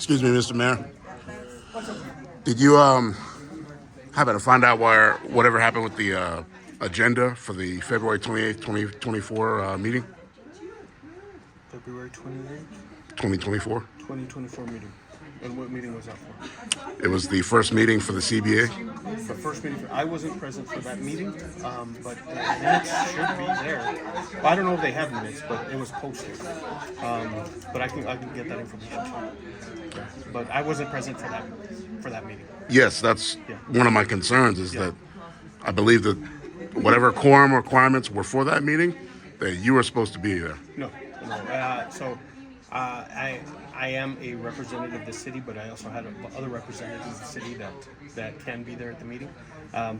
Excuse me, Mr. Mayor. Did you happen to find out whatever happened with the agenda for the February 28th, 2024 meeting? February 28th, 2024? 2024 meeting. And what meeting was that for? It was the first meeting for the CBA. The first meeting. I wasn't present for that meeting, but the minutes should be there. Well, I don't know if they have minutes, but it was posted. But I can get that information to you. But I wasn't present for that meeting. Yes, that's one of my concerns is that I believe that whatever quorum requirements were for that meeting, that you were supposed to be there. No. I am a representative of the city, but I also had other representatives of the city that can be there at the meeting.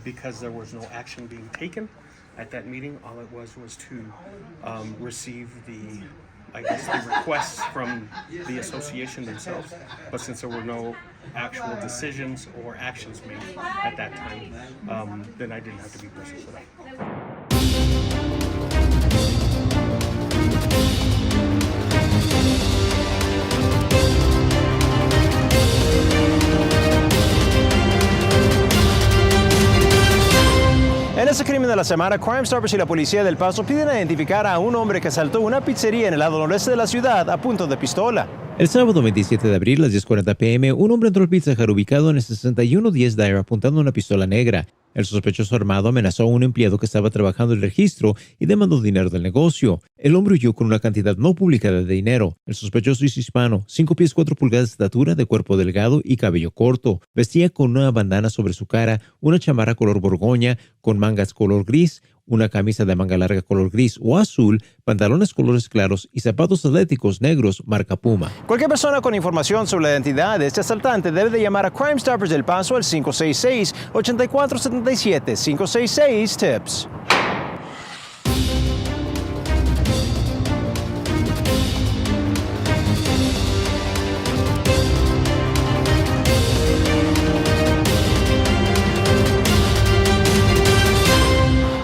Because there was no action being taken at that meeting, all it was to receive the requests from the association themselves. But since there were no actual decisions or actions made at that time, then I didn't have to be present for that. En ese crimen de la semana, Crime Stoppers y la policía del Paso piden identificar a un hombre que asaltó una pizzería en el lado noreste de la ciudad a punto de pistola. El sábado 27 de abril, a las 10:40 p.m., un hombre entró al Pizza Hut ubicado en el 6110 Dyer apuntando una pistola negra. El sospechoso armado amenazó a un empleado que estaba trabajando el registro y demandó dinero del negocio. El hombre huyó con una cantidad no publicada de dinero. El sospechoso es hispano, 5 pies 4 pulgadas de estatura, de cuerpo delgado y cabello corto. Vestía con una bandana sobre su cara, una chamarra color borgoña con mangas color gris, una camisa de manga larga color gris o azul, pantalones colores claros y zapatos atléticos negros marca Puma. Cualquier persona con información sobre la identidad de este asaltante debe de llamar a Crime Stoppers del Paso al 566-8477, 566-TIPS.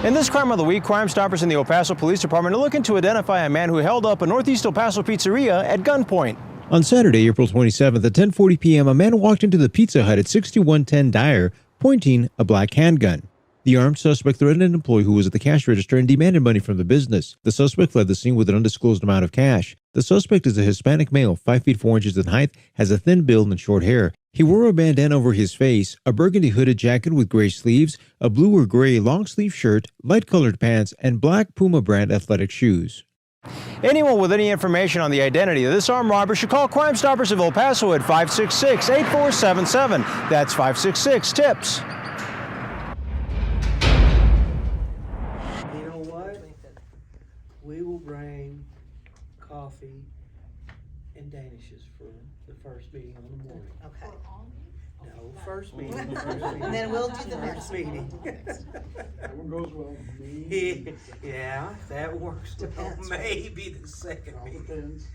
In this Crime of the Week, Crime Stoppers in the El Paso Police Department are looking to identify a man who held up a Northeast El Paso pizzeria at gunpoint. On Saturday, April 27th at 10:40 p.m., a man walked into the Pizza Hut at 6110 Dyer, pointing a black handgun. The armed suspect threatened an employee who was at the cash register and demanded money from the business. The suspect fled the scene with an undisclosed amount of cash. The suspect is a Hispanic male, 5 feet 4 inches in height, has a thin build and short hair. He wore a bandana over his face, a burgundy hooded jacket with gray sleeves, a blue or gray long-sleeve shirt, light-colored pants, and black Puma brand athletic shoes. Anyone with any information on the identity of this armed robber should call Crime Stoppers of El Paso at 566-8477. That's 566-TIPS. You know what? We will bring coffee and Danishes for the first meeting on the morning. Okay. No, first meeting. And then we'll do the next meeting. That one goes well. Yeah, that works. Depends. Maybe the second All meeting. depends.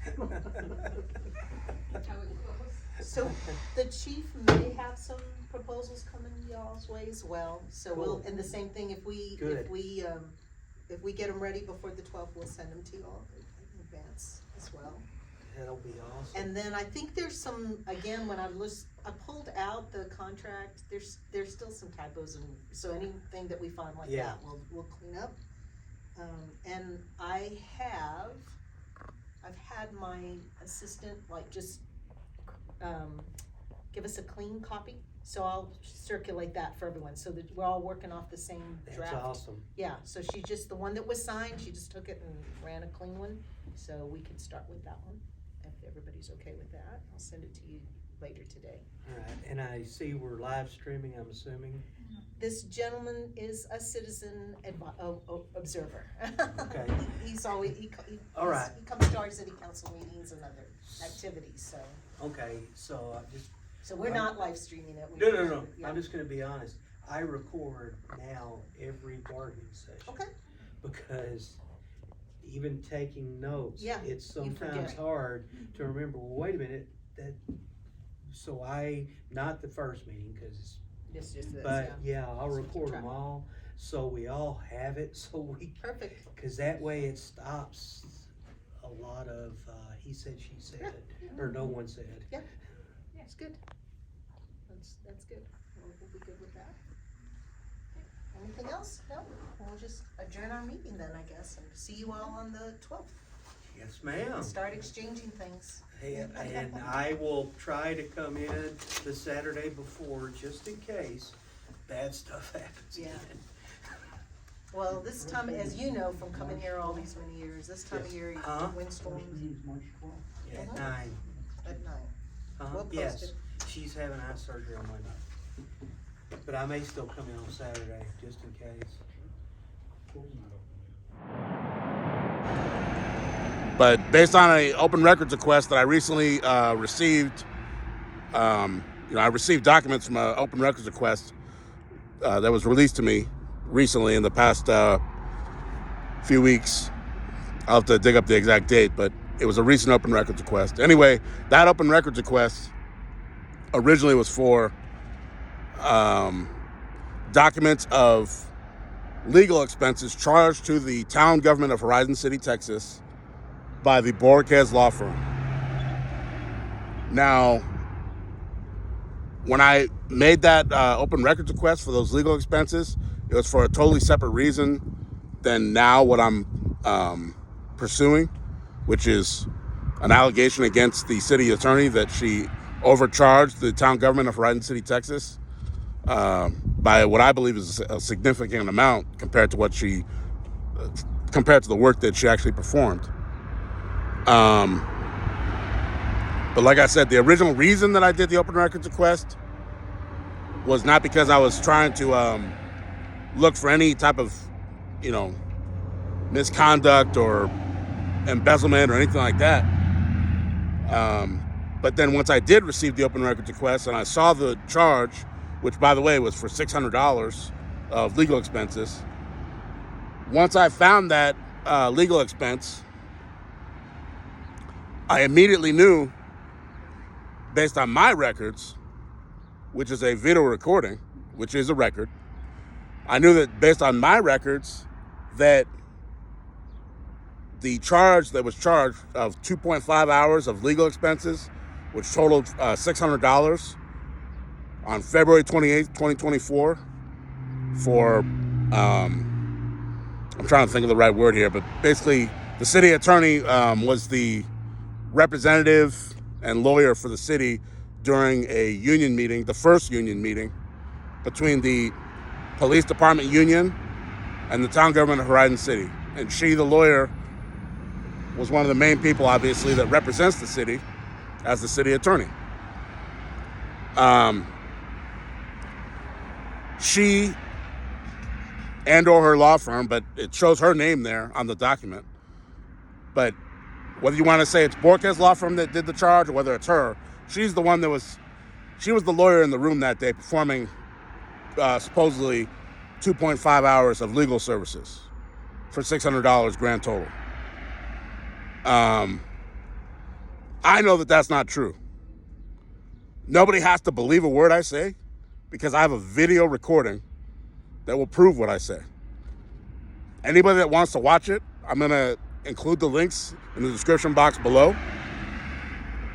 So the chief may have some proposals coming y'all's way as well. So we'll, and the same thing, if we get them ready before the 12th, we'll send them to y'all in advance as well. That'll be awesome. And then I think there's some, again, when I pulled out the contract, there's still some typos, and so anything that we find like that, we'll clean up. And I've had my assistant give us a clean copy, so I'll circulate that for everyone, so that we're all working off the same draft. That's awesome. Yeah, so she just, the one that was signed, she just took it and ran a clean one, so we can start with that one. If everybody's okay with that, I'll send it to you later today. All right, and I see we're live streaming, I'm assuming. This gentleman is a citizen observer. Okay. He's always, All right. He comes to our city council meetings and other activities, so. Okay, so So we're not live streaming it. No. Yeah. I'm just gonna be honest. I record now every bargaining session. Okay. Because even taking notes, Yeah, it's you sometimes forget. hard to remember, well, wait a minute, not the first meeting, cause It's just this, but yeah, I'll So keep record track. them all, so we all have it, Perfect. cause that way it stops a lot of, he said, she said, or no one said. Yeah. That's good. That's good. We'll be good with that. Okay. Anything else? No? We'll just adjourn our meeting then, I guess, and see you all on the 12th. Yes, ma'am. Start exchanging things. And I will try to come in the Saturday before, just in case bad stuff happens Yeah. again. Well, this time, as you know from coming here all these many years, this time of year, Huh? windstorms At Uh-huh. 9. at night. We'll post Yes, it. she's having eye surgery on Monday. But I may still come in on Saturday, just in case. But based on an open records request that I recently received, I received documents from an open records request that was released to me recently in the past few weeks. I'll have to dig up the exact date, but it was a recent open records request. Anyway, that open records request originally was for documents of legal expenses charged to the town government of Horizon City, Texas, by the Borges law firm. Now, when I made that open records request for those legal expenses, it was for a totally separate reason than now what I'm pursuing, which is an allegation against the city attorney that she overcharged the town government of Horizon City, Texas, by what I believe is a significant amount compared to the work that she actually performed. But like I said, the original reason that I did the open records request was not because I was trying to look for any type of, misconduct or embezzlement or anything like that. But then once I did receive the open records request and I saw the charge, which by the way was for $600 of legal expenses, once I found that legal expense, I immediately knew, based on my records, which is a video recording, which is a record, I knew that based on my records that the charge that was charged of 2.5 hours of legal expenses, which totaled $600 on February 28th, 2024 for, I'm trying to think of the right word here, but basically the city attorney was the representative and lawyer for the city during a union meeting, the first union meeting between the police department union and the town government of Horizon City. And she, the lawyer, was one of the main people, obviously, that represents the city as the city attorney. She and or her law firm, but it shows her name there on the document. But whether you want to say it's Borges law firm that did the charge or whether it's her, she's the one she was the lawyer in the room that day performing supposedly 2.5 hours of legal services for $600 grand total. I know that that's not true. Nobody has to believe a word I say because I have a video recording that will prove what I say. Anybody that wants to watch it, I'm going to include the links in the description box below.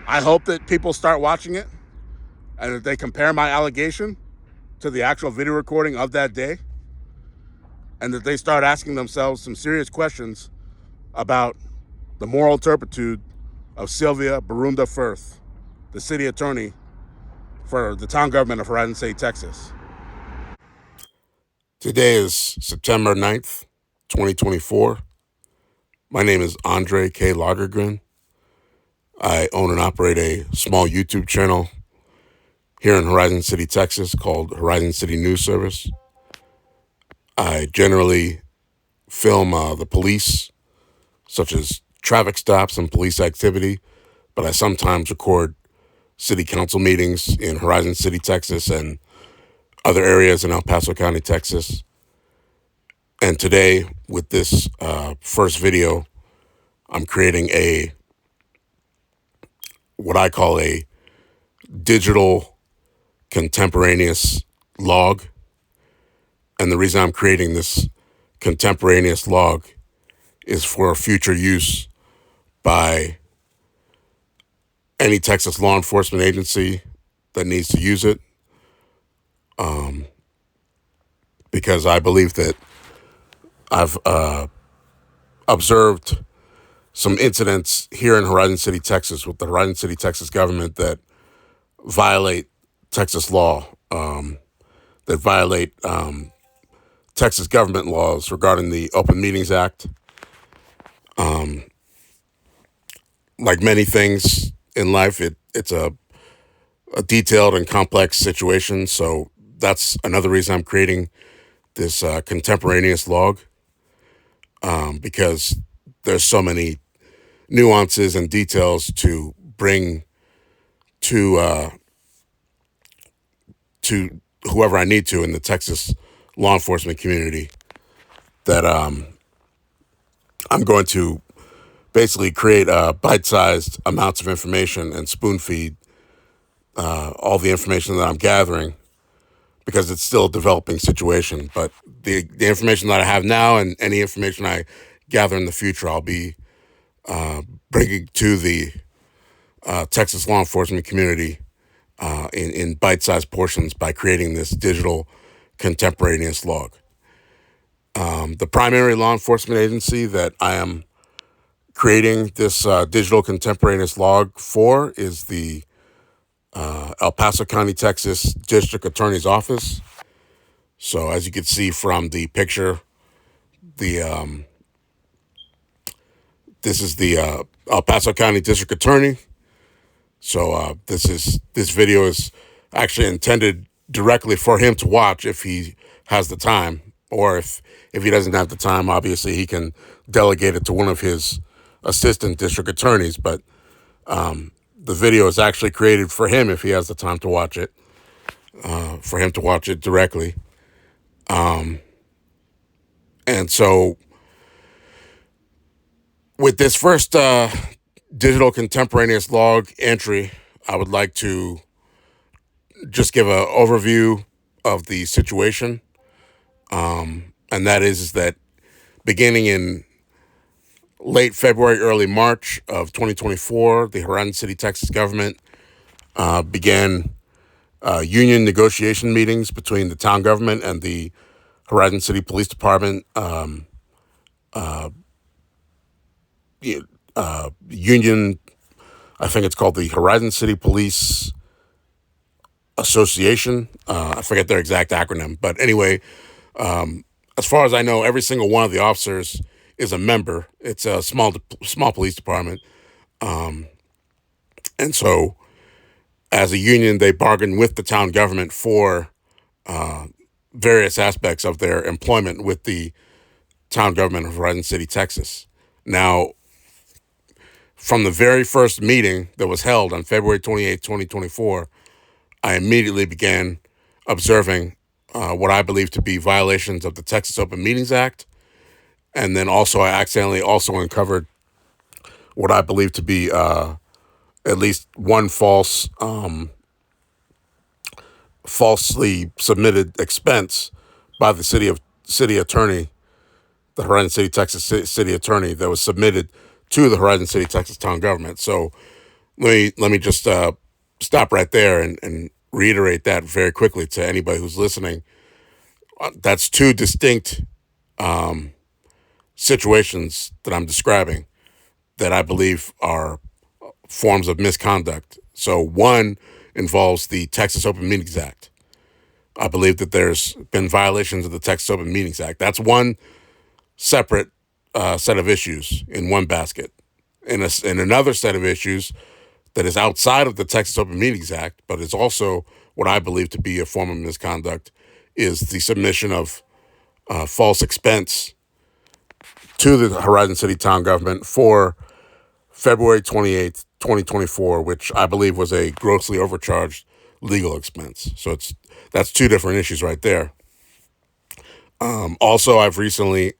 I hope that people start watching it and that they compare my allegation to the actual video recording of that day and that they start asking themselves some serious questions about the moral turpitude of SYLVIA Borunda FIRTH, the city attorney for the town government of Horizon City, Texas. Today is September 9th, 2024. My name is Andre K. Lagergren. I own and operate a small YouTube channel here in Horizon City, Texas called Horizon City News Service. I generally film the police, such as traffic stops and police activity, but I sometimes record city council meetings in Horizon City, Texas, and other areas in El Paso County, Texas. And today, with this first video, I'm creating what I call a digital contemporaneous log. And the reason I'm creating this contemporaneous log is for future use by any Texas law enforcement agency that needs to use it, because I believe that I've observed some incidents here in Horizon City, Texas, with the Horizon City, Texas government that violate Texas law, that violate Texas government laws regarding the Open Meetings Act. Like many things in life, it's a detailed and complex situation. So that's another reason I'm creating this contemporaneous log, because there's so many nuances and details to bring to whoever I need to in the Texas law enforcement community, that I'm going to basically create bite-sized amounts of information and spoon-feed all the information that I'm gathering, because it's still a developing situation. But the information that I have now and any information I gather in the future, I'll be bringing to the Texas law enforcement community in bite-sized portions by creating this digital contemporaneous log. The primary law enforcement agency that I am creating this digital contemporaneous log for is the El Paso County, Texas District Attorney's Office. So as you can see from the picture, the this is the El Paso County District Attorney. So this video is actually intended directly for him to watch if he has the time, or if he doesn't have the time, obviously he can delegate it to one of his assistant district attorneys. But the video is actually created for him if he has the time to watch it, for him to watch it directly. And so with this first digital contemporaneous log entry, I would like to just give an overview of the situation. And that is that beginning in late February, early March of 2024, the Horizon City, Texas government began union negotiation meetings between the town government and the Horizon City Police Department union. I think it's called the Horizon City Police Association. I forget their exact acronym, but anyway, as far as I know, every single one of the officers is a member. It's a small police department, and so as a union, they bargain with the town government for various aspects of their employment with the town government of Horizon City, Texas. Now, from the very first meeting that was held on February 28, 2024, I immediately began observing what I believe to be violations of the Texas Open Meetings Act. And then also I accidentally also uncovered what I believe to be at least one falsely submitted expense by the city attorney, the Horizon City, Texas city attorney, that was submitted to the Horizon City, Texas town government. So let me just stop right there and reiterate that very quickly to anybody who's listening. That's two distinct situations that I'm describing that I believe are forms of misconduct. So one involves the Texas Open Meetings Act. I believe that there's been violations of the Texas Open Meetings Act. That's one separate set of issues in one basket. In another set of issues that is outside of the Texas Open Meetings Act, but is also what I believe to be a form of misconduct, is the submission of false expense to the Horizon City town government for February 28th, 2024, which I believe was a grossly overcharged legal expense. So that's two different issues right there. Also, I've recently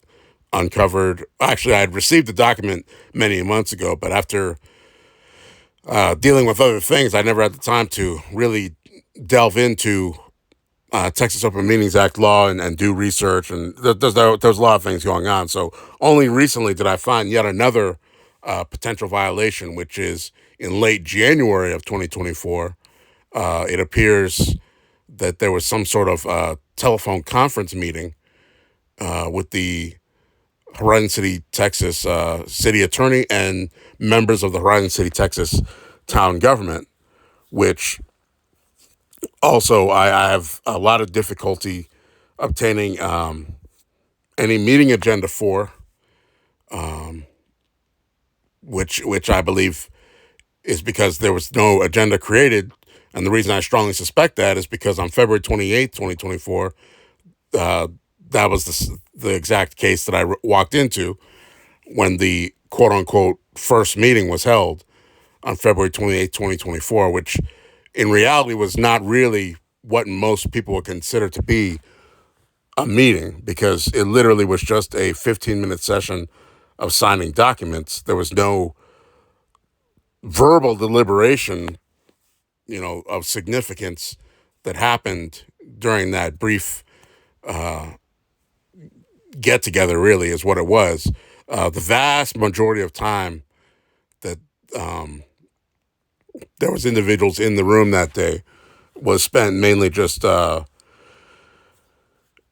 uncovered, actually I had received the document many months ago, but after dealing with other things, I never had the time to really delve into Texas Open Meetings Act law and do research, and there's a lot of things going on. So only recently did I find yet another potential violation, which is in late January of 2024. it appears that there was some sort of telephone conference meeting with the Horizon City, Texas city attorney and members of the Horizon City, Texas town government, which also I have a lot of difficulty obtaining any meeting agenda for, which I believe is because there was no agenda created. And the reason I strongly suspect that is because on February 28th, 2024, that was the exact case that I walked into when the quote-unquote first meeting was held on February 28th, 2024, which in reality was not really what most people would consider to be a meeting, because it literally was just a 15-minute session of signing documents. There was no verbal deliberation, of significance that happened during that brief get together, really, is what it was. The vast majority of time that there was individuals in the room that day was spent mainly just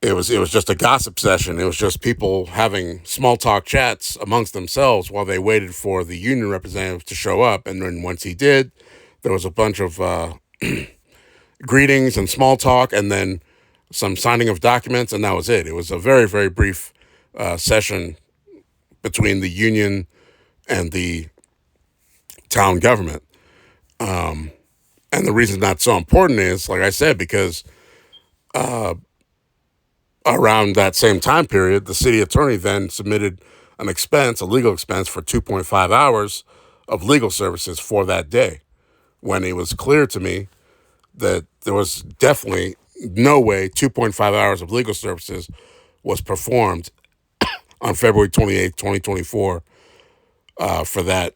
it was just a gossip session. It was just people having small talk chats amongst themselves while they waited for the union representative to show up. And then once he did, there was a bunch of greetings and small talk, and then some signing of documents, and that was it. It was a very, very brief session between the union and the town government. And the reason that's so important is, like I said, because around that same time period, the city attorney then submitted a legal expense for 2.5 hours of legal services for that day, when it was clear to me that there was definitely no way 2.5 hours of legal services was performed on February 28th, 2024, for that,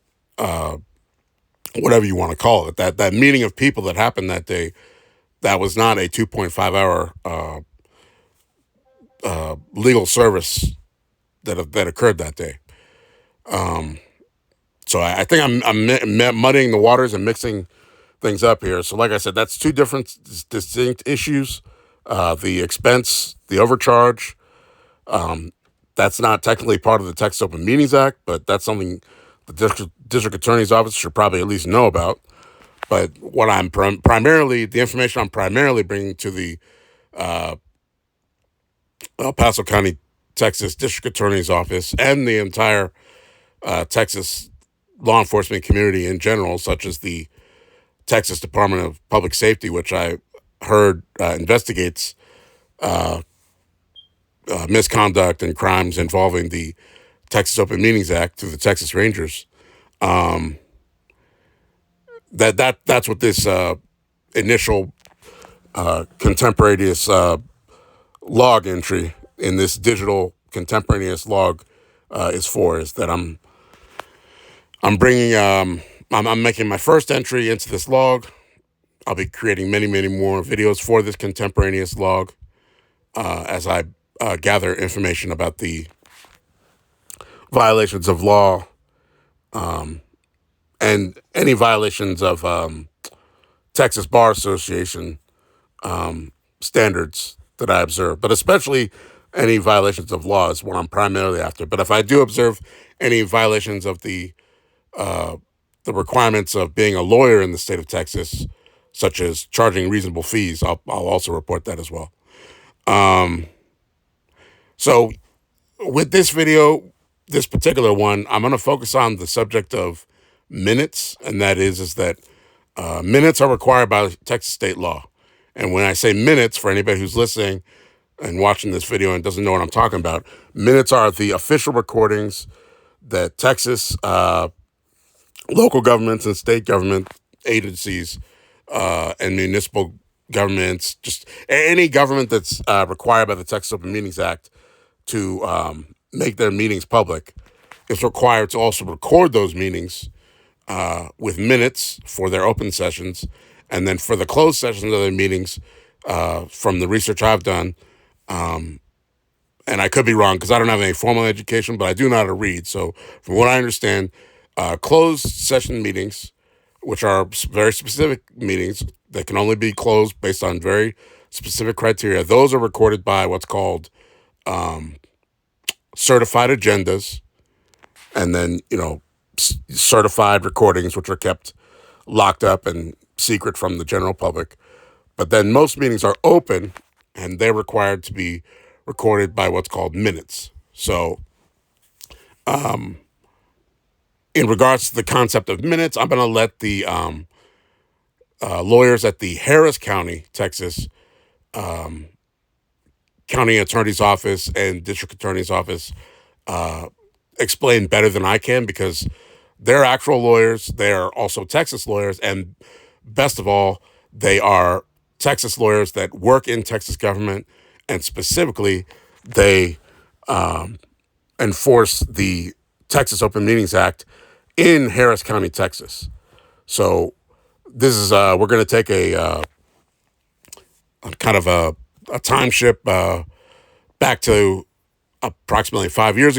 whatever you want to call it, that meeting of people that happened that day. That was not a 2.5 hour legal service that occurred that day. So I think I'm muddying the waters and mixing things up here. So like I said, that's two different distinct issues. The expense, the overcharge, that's not technically part of the Texas Open Meetings Act, but that's something the district attorney's office should probably at least know about. But what I'm the information I'm primarily bringing to the El Paso County, Texas District Attorney's Office and the entire Texas law enforcement community in general, such as the Texas Department of Public Safety, which I heard investigates misconduct and crimes involving the Texas Open Meetings Act through the Texas Rangers. That's what this initial contemporaneous log entry in this digital contemporaneous log is for, is that I'm bringing I'm making my first entry into this log. I'll be creating many more videos for this contemporaneous log as I gather information about the violations of law and any violations of Texas Bar Association standards that I observe, but especially any violations of law is what I'm primarily after. But if I do observe any violations of the requirements of being a lawyer in the state of Texas, such as charging reasonable fees, I'll also report that as well. So with this video, this particular one, I'm going to focus on the subject of minutes, and that is that minutes are required by Texas state law. And when I say minutes, for anybody who's listening and watching this video and doesn't know what I'm talking about, minutes are the official recordings that Texas local governments and state government agencies and municipal governments, just any government that's required by the Texas Open Meetings Act to make their meetings public, is required to also record those meetings with minutes for their open sessions. And then for the closed sessions of their meetings, from the research I've done, and I could be wrong because I don't have any formal education, but I do know how to read. So from what I understand, closed session meetings, which are very specific meetings, that can only be closed based on very specific criteria. Those are recorded by what's called certified agendas, and then, certified recordings, which are kept locked up and secret from the general public. But then most meetings are open, and they're required to be recorded by what's called minutes. So in regards to the concept of minutes, I'm going to let the lawyers at the Harris County, Texas, County Attorney's Office and District Attorney's Office explain better than I can, because they're actual lawyers. They're also Texas lawyers. And best of all, they are Texas lawyers that work in Texas government. And specifically, they enforce the Texas Open Meetings Act in Harris County, Texas. So this is, we're going to take a kind of a time ship back to approximately 5 or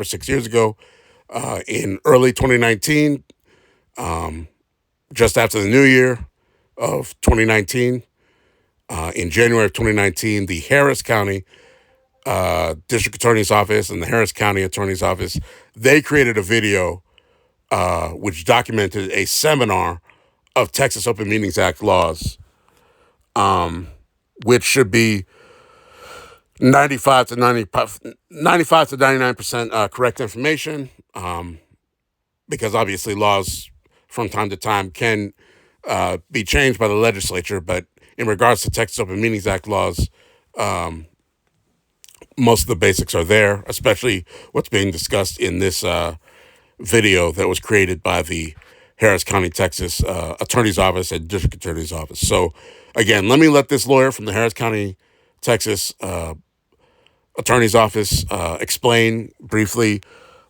6 years ago, in early 2019, just after the new year of 2019, in January of 2019, the Harris County District Attorney's Office and the Harris County Attorney's Office, they created a video which documented a seminar of Texas Open Meetings Act laws, which should be 95 to 99% correct information, because obviously laws from time to time can be changed by the legislature. But in regards to Texas Open Meetings Act laws, most of the basics are there, especially what's being discussed in this video that was created by the Harris County, Texas Attorney's Office and District Attorney's Office. So again, let me let this lawyer from the Harris County, Texas Attorney's Office explain briefly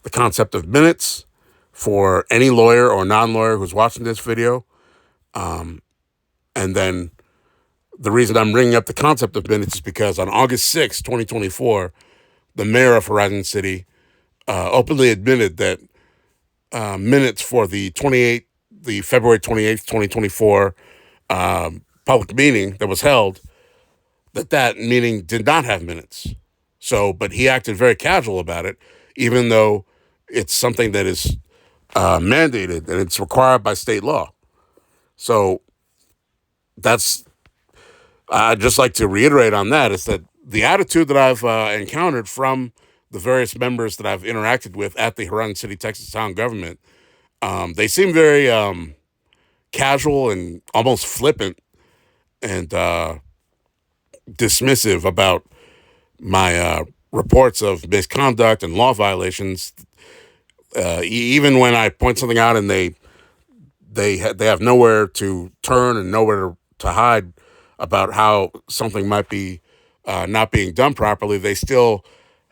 the concept of minutes for any lawyer or non-lawyer who's watching this video. And then the reason I'm bringing up the concept of minutes is because on August 6, 2024, the mayor of Horizon City openly admitted that minutes for the February 28th, 2024 public meeting that was held, that meeting did not have minutes. So, but he acted very casual about it, even though it's something that is mandated and it's required by state law. So I'd just like to reiterate on that, is that the attitude that I've encountered from the various members that I've interacted with at the Horizon City, Texas town government, they seem very casual and almost flippant and dismissive about my reports of misconduct and law violations. Even when I point something out and they have nowhere to turn and nowhere to hide about how something might be not being done properly, they still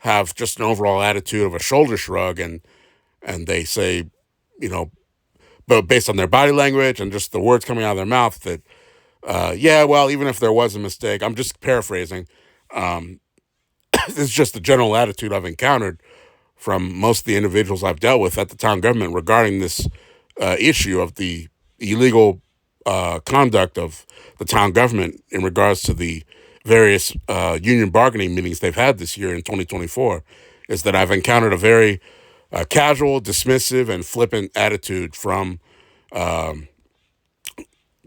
have just an overall attitude of a shoulder shrug, and they say, but based on their body language and just the words coming out of their mouth, that yeah, well, even if there was a mistake, I'm just paraphrasing. This is just the general attitude I've encountered from most of the individuals I've dealt with at the town government regarding this issue of the illegal conduct of the town government in regards to the various union bargaining meetings they've had this year in 2024, is that I've encountered a very casual, dismissive, and flippant attitude from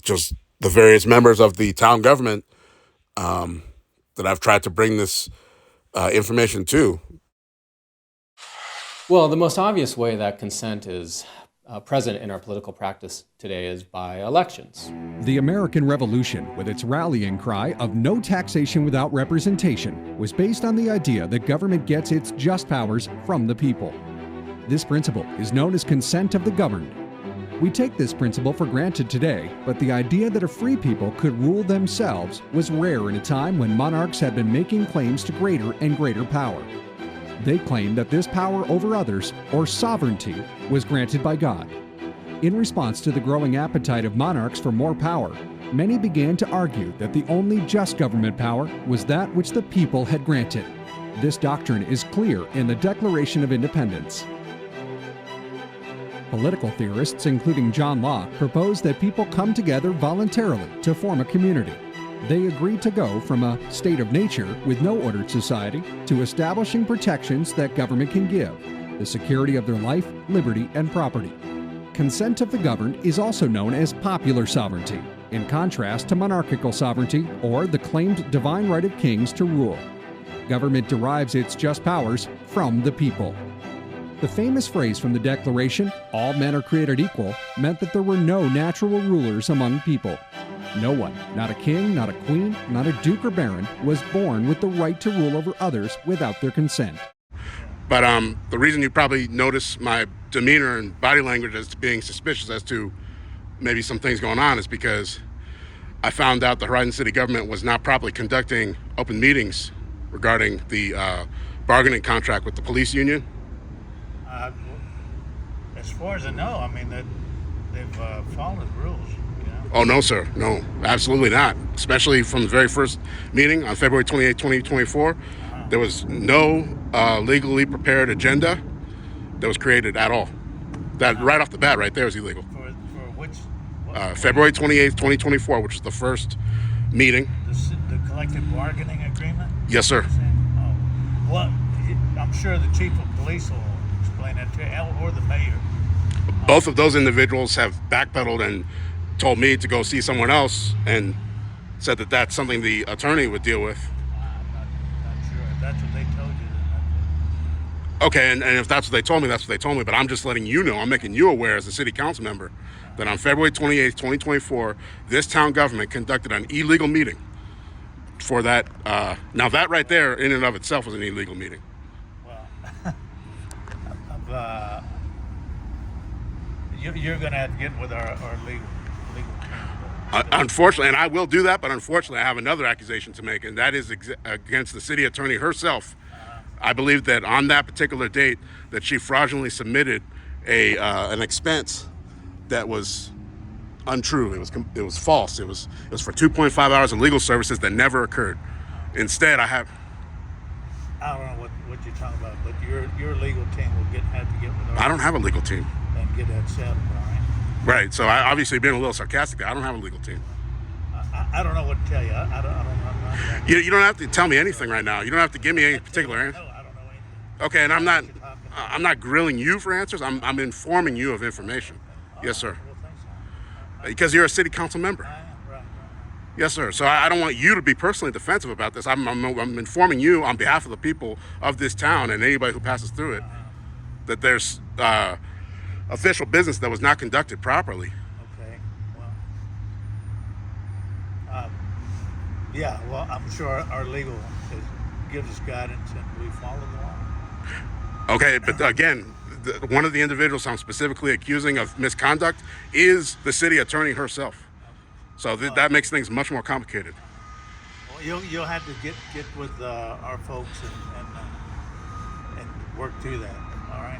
just the various members of the town government that I've tried to bring this information to. Well, the most obvious way that consent is present in our political practice today is by elections. The American Revolution, with its rallying cry of no taxation without representation, was based on the idea that government gets its just powers from the people. This principle is known as consent of the governed. We take this principle for granted today, but the idea that a free people could rule themselves was rare in a time when monarchs had been making claims to greater and greater power. They claimed that this power over others, or sovereignty, was granted by God. In response to the growing appetite of monarchs for more power, many began to argue that the only just government power was that which the people had granted. This doctrine is clear in the Declaration of Independence. Political theorists, including John Locke, propose that people come together voluntarily to form a community. They agreed to go from a state of nature with no ordered society to establishing protections that government can give, the security of their life, liberty, and property. Consent of the governed is also known as popular sovereignty, in contrast to monarchical sovereignty or the claimed divine right of kings to rule. Government derives its just powers from the people. The famous phrase from the Declaration, "All men are created equal," meant that there were no natural rulers among people. No one, not a king, not a queen, not a duke or baron, was born with the right to rule over others without their consent. But the reason you probably notice my demeanor and body language as to being suspicious as to maybe some things going on is because I found out the Horizon City government was not properly conducting open meetings regarding the bargaining contract with the police union. As far as I know, I mean, that they've followed the rules. Oh, no, sir. No, absolutely not. Especially from the very first meeting on February 28, 2024. There was no legally prepared agenda that was created at all. That right off the bat, right there, is illegal. For which? February 28th, 2024, which was the first meeting. The collective bargaining agreement? Yes, sir. Oh. Well, I'm sure the chief of police will explain that to you, or the mayor. Both of those individuals have backpedaled and told me to go see someone else and said that that's something the attorney would deal with. I'm not sure. If that's what they told you, then Okay, and if that's what they told me, that's what they told me. But I'm just letting you know, I'm making you aware as a city council member that on February 28th, 2024, this town government conducted an illegal meeting for that. Now that right there in and of itself was an illegal meeting. well, you're going to have to get with our legal team. Unfortunately, and I will do that, but unfortunately I have another accusation to make, and that is against the city attorney herself. I believe that on that particular date that she fraudulently submitted an expense that was untrue. It was false. It was for 2.5 hours of legal services that never occurred. Instead, I don't know what you're talking about, but your legal team will have to get with our. don't have a legal team. And get that settled, all right? Right. So I obviously being a little sarcastic there. I don't have a legal team. I don't know what to tell you. I don't. You don't have to tell me anything right now. You don't have to give me any particular answer. No, I don't know anything. Okay, and I'm not grilling you for answers. I'm informing you of information. Yes, sir. Well, thanks. Because you're a city council member. Right. Yes, sir. So I don't want you to be personally defensive about this. I'm informing you on behalf of the people of this town and anybody who passes through it that there's official business that was not conducted properly. Okay. Well. Yeah. Well, I'm sure our legal gives us guidance and we follow the law. Okay, but again, one of the individuals I'm specifically accusing of misconduct is the city attorney herself. So that makes things much more complicated. Well, you'll have to get with our folks and work through that. All right.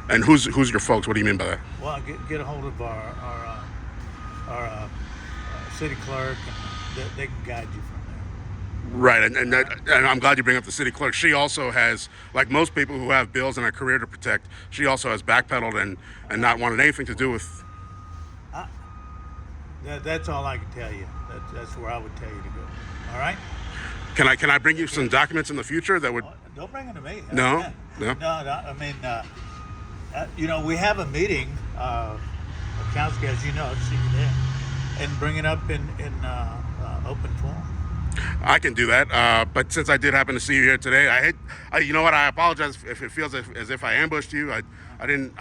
And who's your folks? What do you mean by that? Well, get a hold of our city clerk, and they can guide you from there. Right, and I'm glad you bring up the city clerk. She also has, like most people who have bills and a career to protect, she also has backpedaled and not wanted anything to do with. That's all I can tell you. That's where I would tell you to go. All right. Can I bring you some documents in the future that would? Don't bring it to me. No. I mean, we have a meeting, council, as you know, I've seen you there, and bring it up in open forum. I can do that, but since I did happen to see you here today, you know what? I apologize if it feels as if I ambushed you. I don't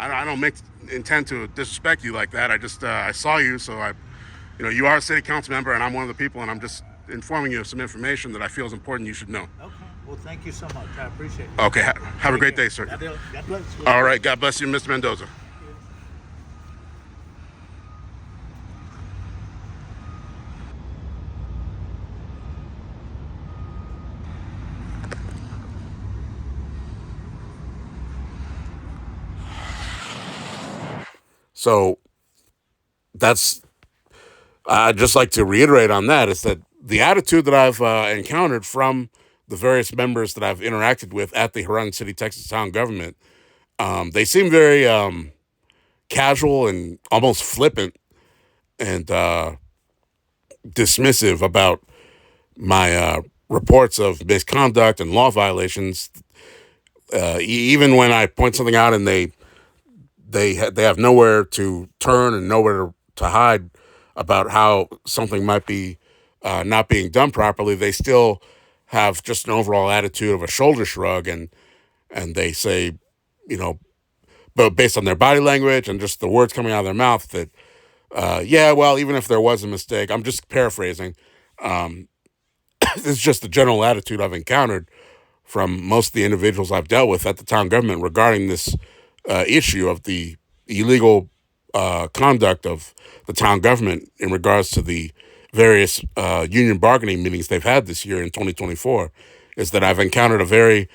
intend to disrespect you like that. I saw you, so you are a city council member, and I'm one of the people, and I'm just informing you of some information that I feel is important you should know. Okay. Well, thank you so much. I appreciate it. Okay. Have a great day, sir. God bless you. All right. God bless you, Mr. Mendoza. So I'd just like to reiterate on that is that the attitude that I've encountered from the various members that I've interacted with at the Horizon City, Texas town government, they seem very casual and almost flippant and dismissive about my reports of misconduct and law violations. Even when I point something out and they have nowhere to turn and nowhere to hide about how something might be not being done properly, they still have just an overall attitude of a shoulder shrug, and they say, but based on their body language and just the words coming out of their mouth, that yeah, well, even if there was a mistake, I'm just paraphrasing. This is just the general attitude I've encountered from most of the individuals I've dealt with at the town government regarding this issue of the illegal conduct of the town government in regards to the various union bargaining meetings they've had this year in 2024, is that I've encountered a very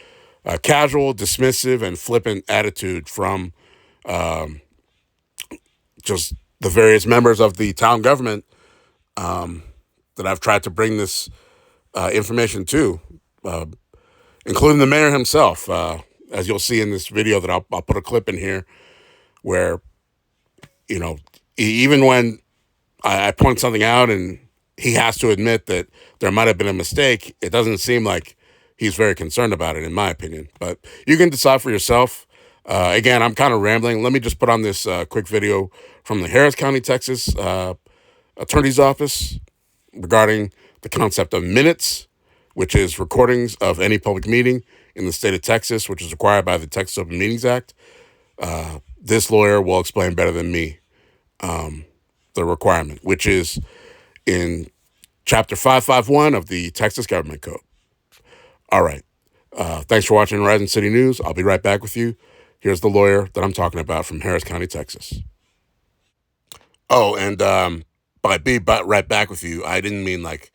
casual, dismissive, and flippant attitude from just the various members of the town government that I've tried to bring this information to, including the mayor himself, as you'll see in this video that I'll put a clip in here, where, even when I point something out and he has to admit that there might have been a mistake, it doesn't seem like he's very concerned about it, in my opinion. But you can decide for yourself. Again, I'm kind of rambling. Let me just put on this quick video from the Harris County, Texas Attorney's Office regarding the concept of minutes, which is recordings of any public meeting in the state of Texas, which is required by the Texas Open Meetings Act. This lawyer will explain better than me the requirement, which is in Chapter 551 of the Texas Government Code. All right. Thanks for watching Horizon City News. I'll be right back with you. Here's the lawyer that I'm talking about from Harris County, Texas. Oh, and by be right back with you, I didn't mean like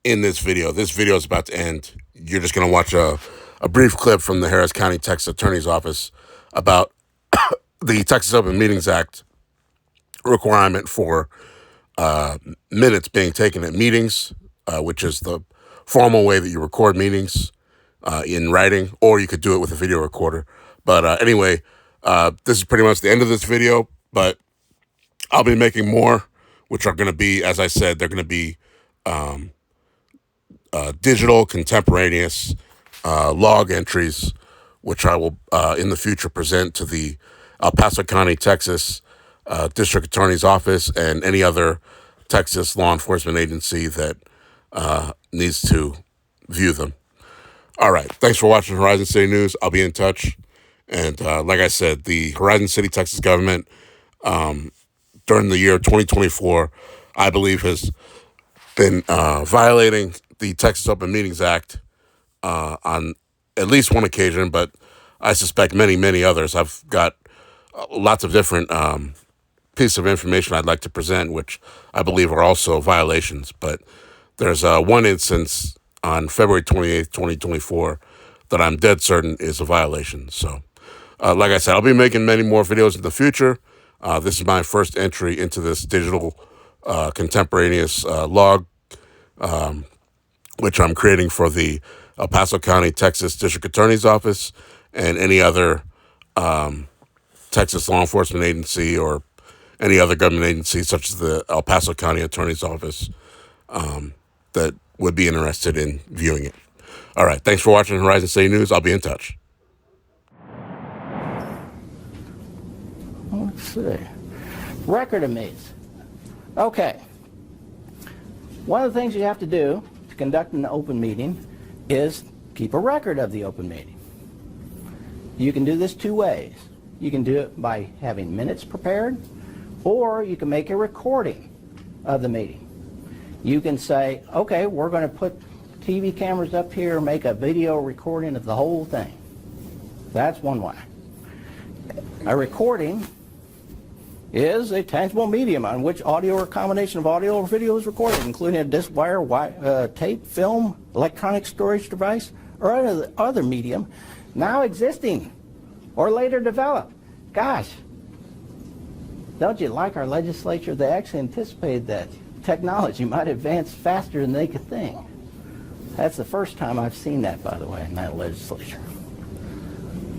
in this video. This video is about to end. You're just going to watch a brief clip from the Harris County, Texas Attorney's Office about the Texas Open Meetings Act requirement for minutes being taken at meetings, which is the formal way that you record meetings in writing, or you could do it with a video recorder. But anyway, this is pretty much the end of this video, but I'll be making more, which are going to be, as I said, they're going to be digital, contemporaneous log entries, which I will in the future present to the El Paso County, Texas District Attorney's Office and any other Texas law enforcement agency that needs to view them. All right. Thanks for watching Horizon City News. I'll be in touch. And like I said, the Horizon City, Texas government during the year 2024, I believe, has been violating the Texas Open Meetings Act on at least one occasion, but I suspect many, many others. I've got lots of different pieces of information I'd like to present, which I believe are also violations. But there's one instance on February 28th, 2024, that I'm dead certain is a violation. So, like I said, I'll be making many more videos in the future. This is my first entry into this digital contemporaneous log, which I'm creating for the El Paso County, Texas District Attorney's Office and any other Texas law enforcement agency or any other government agency, such as the El Paso County Attorney's Office, that would be interested in viewing it. All right. Thanks for watching Horizon City News. I'll be in touch. Let's see. Record of meetings. Okay. One of the things you have to do to conduct an open meeting is keep a record of the open meeting. You can do this two ways. You can do it by having minutes prepared, or you can make a recording of the meeting. You can say, okay, we're going to put TV cameras up here, make a video recording of the whole thing. That's one way. A recording is a tangible medium on which audio or combination of audio or video is recorded, including a disc, wire, tape, film, electronic storage device, or other medium now existing or later developed. Gosh, don't you like our legislature? They actually anticipated that technology might advance faster than they could think. That's the first time I've seen that, by the way, in that legislature.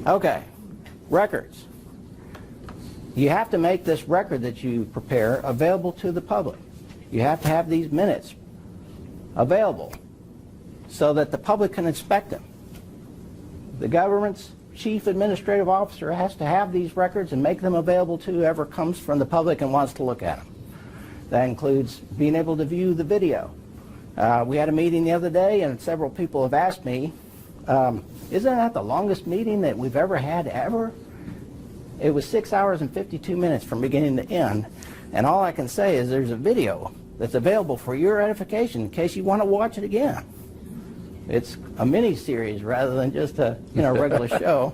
Okay, records. You have to make this record that you prepare available to the public. You have to have these minutes available so that the public can inspect them. The government's chief administrative officer has to have these records and make them available to whoever comes from the public and wants to look at them. That includes being able to view the video. We had a meeting the other day, and several people have asked me, isn't that the longest meeting that we've ever had ever? It was 6 hours and 52 minutes from beginning to end, and all I can say is there's a video that's available for your edification in case you want to watch it again. It's a mini-series rather than just a regular show,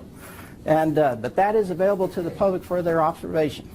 and but that is available to the public for their observation.